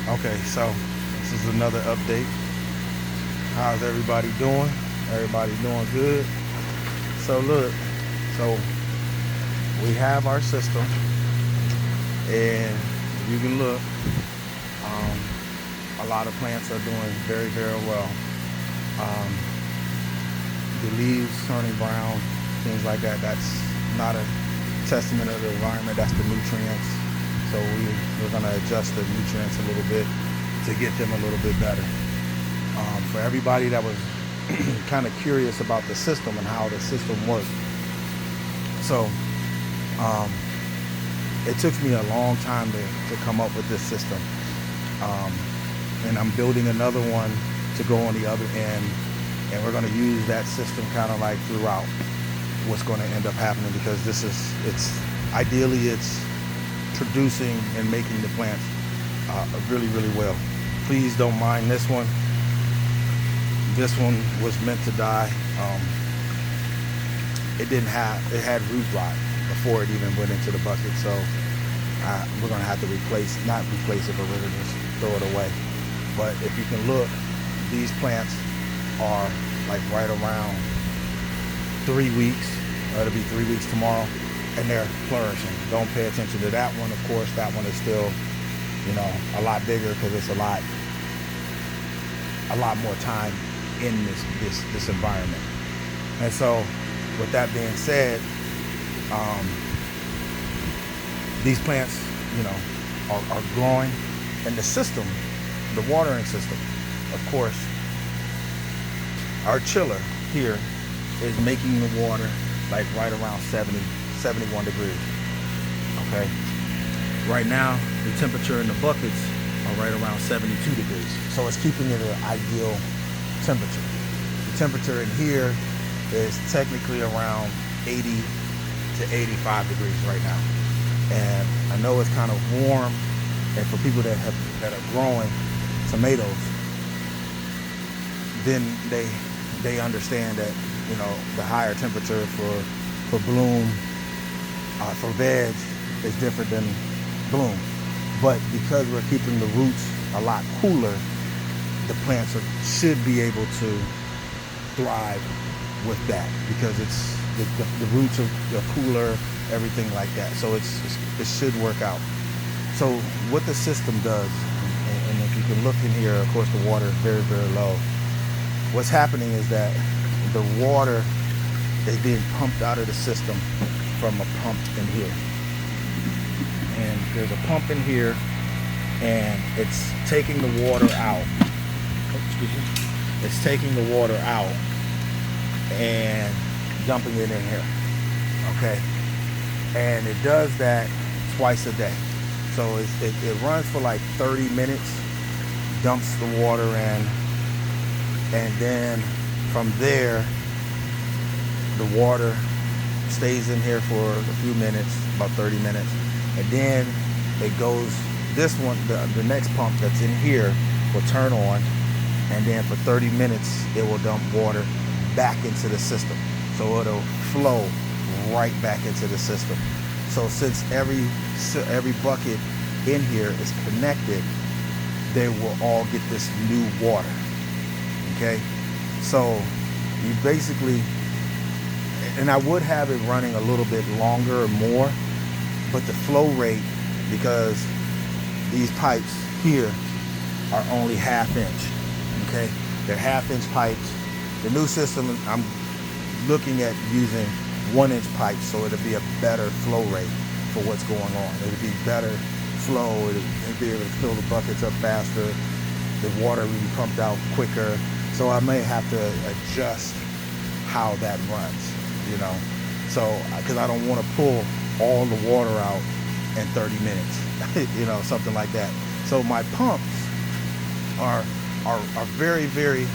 Okay, so this is another update. How's everybody doing? Everybody doing good? So look, so we have our system, and you can look. Um, a lot of plants are doing very, very well. Um, the leaves turning brown, things like that. That's not a testament of the environment. That's the nutrients. So we're going to adjust the nutrients a little bit to get them a little bit better. For everybody that was kind of curious about the system and how the system worked. So it took me a long time to come up with this system. And I'm building another one to go on the other end. And we're going to use that system kind of like throughout what's going to end up happening, because ideally it's producing and making the plants really, really well. Please don't mind this one. This one was meant to die. It had root rot before it even went into the bucket. So we're going to have to not replace it, but we're going to just throw it away. But if you can look, these plants are like right around 3 weeks. It'll be 3 weeks tomorrow, and they're flourishing. Don't pay attention to that one. Of course, that one is still, a lot bigger, because it's a lot more time in this environment. And so, with that being said, these plants, are growing, and the system, the watering system, of course, our chiller here is making the water like right around 70, 71 degrees. Okay. Right now, the temperature in the buckets are right around 72 degrees. So it's keeping it an ideal temperature. The temperature in here is technically around 80 to 85 degrees right now. And I know it's kind of warm, and for people that are growing tomatoes, then they understand that the higher temperature for bloom for veg is different than bloom. But because we're keeping the roots a lot cooler, the plants should be able to thrive with that, because it's the roots are cooler, everything like that. So it should work out. So what the system does, and if you can look in here, of course the water is very, very low. What's happening is that the water is being pumped out of the system from a pump in here. And there's a pump in here, and it's taking the water out. Excuse me. It's taking the water out and dumping it in here. Okay. And it does that twice a day. So it runs for like 30 minutes, dumps the water in, and then from there, the water stays in here for a few minutes, about 30 minutes, and then it goes, this one, the next pump that's in here will turn on, and then for 30 minutes, it will dump water back into the system. So it'll flow right back into the system. So since every bucket in here is connected, they will all get this new water. Okay, so you basically, and I would have it running a little bit longer or more, but the flow rate, because these pipes here are only 1/2 inch. Okay, they're 1/2 inch pipes. The new system, I'm looking at using 1 inch pipes, so it'll be a better flow rate for what's going on. It'll be better flow. It'll be able to fill the buckets up faster. The water will be pumped out quicker. So I may have to adjust how that runs, So, because I don't want to pull all the water out in 30 minutes, something like that. So my pumps are very, very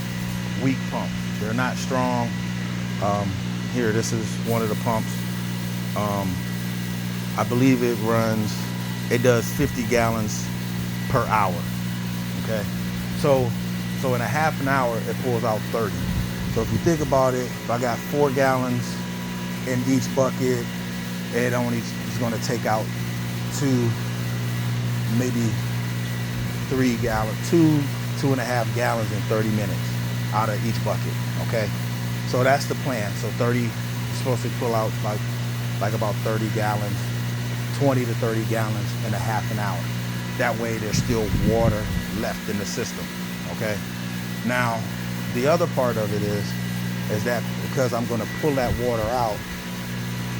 weak pumps. They're not strong. Here, this is one of the pumps. I believe it does 50 gallons per hour. Okay, so in a half an hour, it pulls out 30. So if you think about it, if I got 4 gallons in each bucket, it only is going to take out 2, maybe 2.5 gallons in 30 minutes out of each bucket. Okay, so that's the plan. So 30, you're supposed to pull out like about 30 gallons, 20 to 30 gallons in a half an hour. That way there's still water left in the system. Okay, now the other part of it is that because I'm going to pull that water out,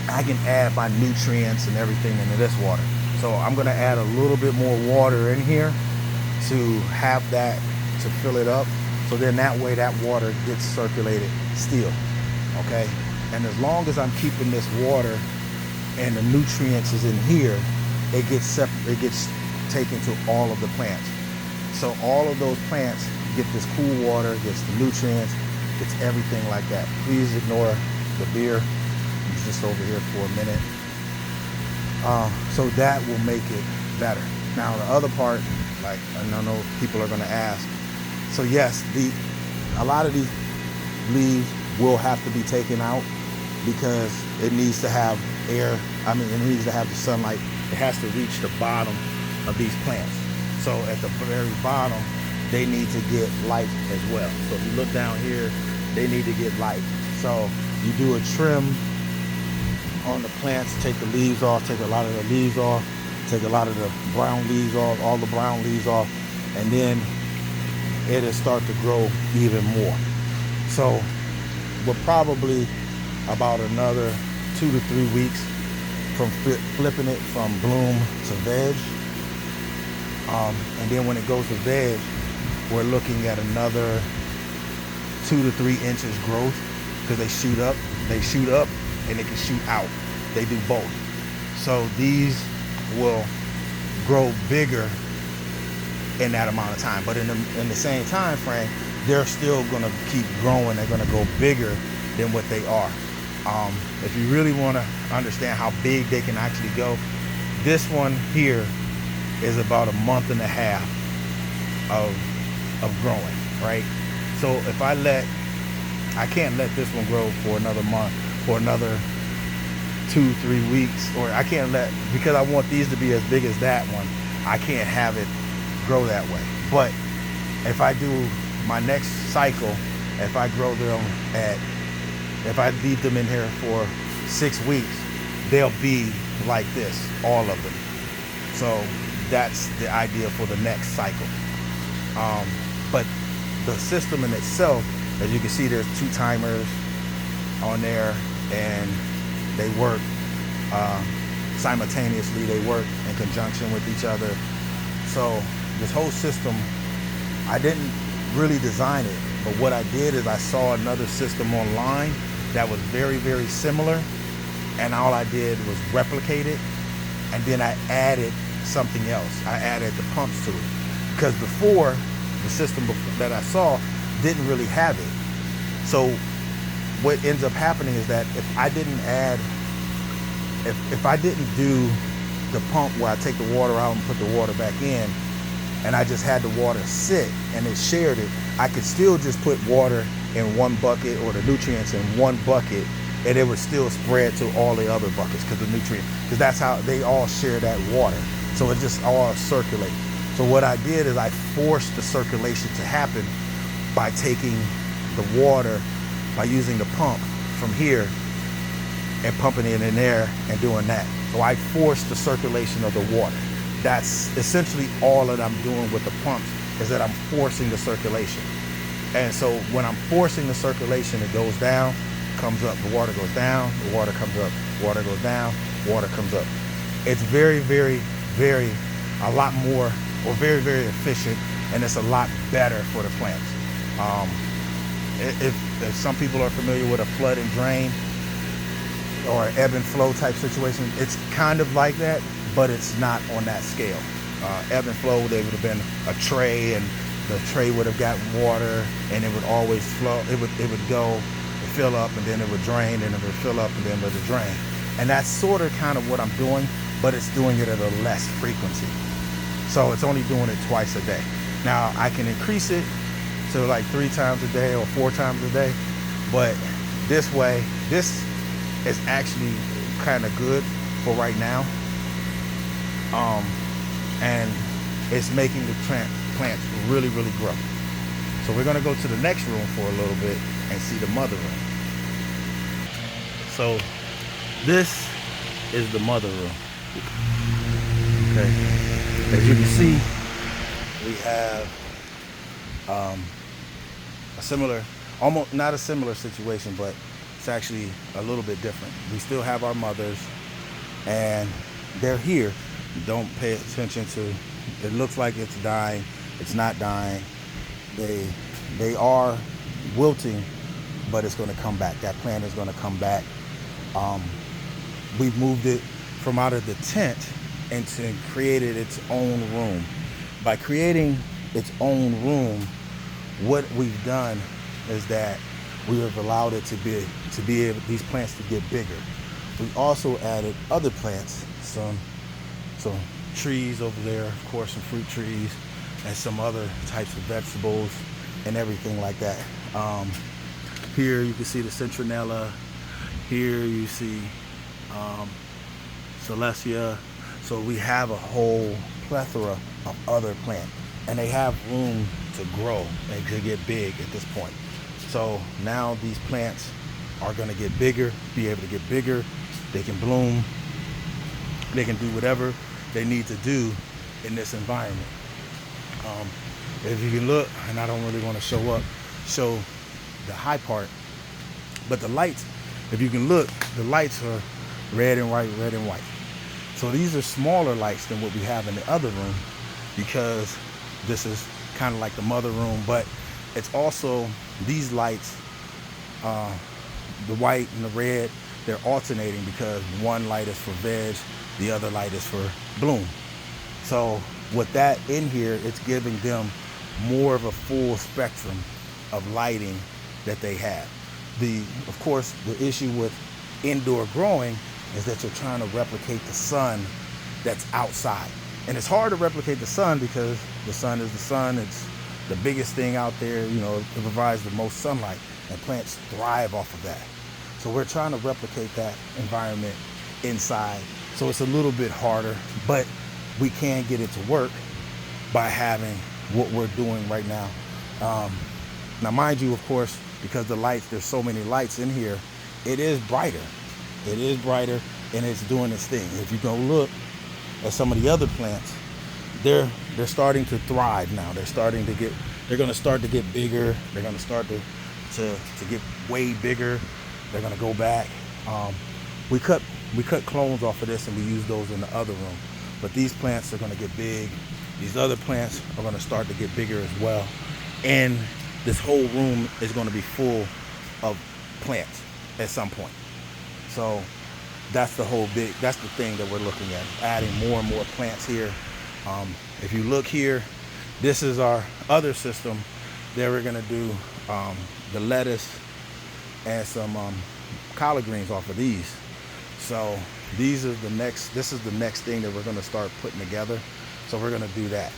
I can add my nutrients and everything into this water. So I'm going to add a little bit more water in here to have that, to fill it up. So then that way that water gets circulated still. Okay, and as long as I'm keeping this water and the nutrients is in here, it gets taken to all of the plants. So all of those plants get this cool water, gets the nutrients, gets everything like that. Please ignore the beer. It's just over here for a minute. So that will make it better. Now the other part, like I know people are going to ask. So yes, a lot of these leaves will have to be taken out because it needs to have air. I mean, it needs to have the sunlight. It has to reach the bottom of these plants. So at the very bottom, they need to get light as well. So if you look down here, they need to get light. So you do a trim on the plants, take the leaves off, take a lot of the leaves off, take a lot of the brown leaves off, all the brown leaves off, and then it'll start to grow even more. So we're probably about another 2 to 3 weeks from flipping it from bloom to veg. And then when it goes to veg, we're looking at another 2 to 3 inches growth because they shoot up and they can shoot out. They do both. So these will grow bigger in that amount of time. But in the same time frame, they're still going to keep growing. They're going to go bigger than what they are. If you really want to understand how big they can actually go, this one here is about a month and a half of growing, right? So if I can't let this one grow for another month, for another 2-3 weeks, or I can't because I want these to be as big as that one, I can't have it grow that way. But if I do my next cycle, if I grow them if I leave them in here for 6 weeks, they'll be like this, all of them. So that's the idea for the next cycle. But the system in itself, as you can see, there's 2 timers on there, and they work simultaneously. They work in conjunction with each other. So this whole system, I didn't really design it, but what I did is I saw another system online that was very, very similar, and all I did was replicate it, and then I added something else. I added the pumps to it, because before, the system that I saw didn't really have it. So what ends up happening is that if I didn't do the pump where I take the water out and put the water back in, and I just had the water sit and it shared it, I could still just put water in one bucket, or the nutrients in one bucket, and it would still spread to all the other buckets because that's how they all share that water. So it just all circulates. So what I did is I forced the circulation to happen by taking the water, by using the pump from here and pumping it in there and doing that. So I forced the circulation of the water. That's essentially all that I'm doing with the pumps, is that I'm forcing the circulation. And so when I'm forcing the circulation, it goes down, comes up, the water goes down, the water comes up, water goes down, water comes up. It's very, very, very, a lot more, or very, very efficient, and it's a lot better for the plants. If some people are familiar with a flood and drain or an ebb and flow type situation, it's kind of like that, but it's not on that scale. Ebb and flow, there would have been a tray, and the tray would have gotten water, and it would always flow. It would go, fill up, and then it would drain, and it would fill up, and then it would drain. And that's sort of kind of what I'm doing, but it's doing it at a less frequency. So it's only doing it twice a day. Now I can increase it to like 3 times a day or 4 times a day, but this way, this is actually kind of good for right now. And it's making the plants really, really grow. So we're gonna go to the next room for a little bit and see the mother room. So this is the mother room. Okay, as you can see, we have a similar, almost not a similar situation, but it's actually a little bit different. We still have our mothers, and they're here. Don't pay attention to, it looks like it's dying. It's not dying. They are wilting, but it's going to come back. That plant is going to come back. We've moved it from out of the tent and created its own room. By creating its own room, what we've done is that we have allowed it to be able, these plants to get bigger. We also added other plants, some trees over there, of course, some fruit trees, and some other types of vegetables and everything like that. Here you can see the citronella. Here you see Celestia. So we have a whole plethora of other plants, and they have room to grow and to get big at this point. So now these plants are going to get bigger, be able to get bigger. They can bloom. They can do whatever they need to do in this environment. If you can look, and I don't really want to show the high part, but the lights, if you can look, the lights are red and white, red and white. So these are smaller lights than what we have in the other room, because this is kind of like the mother room, but it's also these lights, the white and the red, they're alternating because one light is for veg, the other light is for bloom. So with that in here, it's giving them more of a full spectrum of lighting that they have. Of course, the issue with indoor growing is that you're trying to replicate the sun that's outside. And it's hard to replicate the sun because the sun is the sun. It's the biggest thing out there. You know, it provides the most sunlight, and plants thrive off of that. So we're trying to replicate that environment inside. So it's a little bit harder, but we can get it to work by having what we're doing right now. Now, mind you, of course, because the lights, there's so many lights in here, it is brighter. It is brighter, and it's doing its thing. If you go look at some of the other plants, they're starting to thrive now. They're going to start to get bigger. They're going to start to get way bigger. They're going to go back. We cut clones off of this, and we use those in the other room. But these plants are going to get big. These other plants are going to start to get bigger as well. And this whole room is going to be full of plants at some point. So that's the thing that we're looking at, adding more and more plants here. If you look here, this is our other system. There we're going to do the lettuce and some collard greens off of these. So this is the next thing that we're going to start putting together. So we're going to do that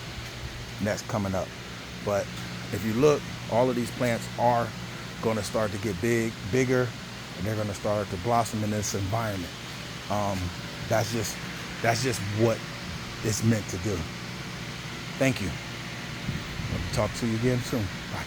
next coming up. But if you look, all of these plants are going to start to get bigger, and they're going to start to blossom in this environment. That's just what it's meant to do. Thank you. I'll talk to you again soon. Bye.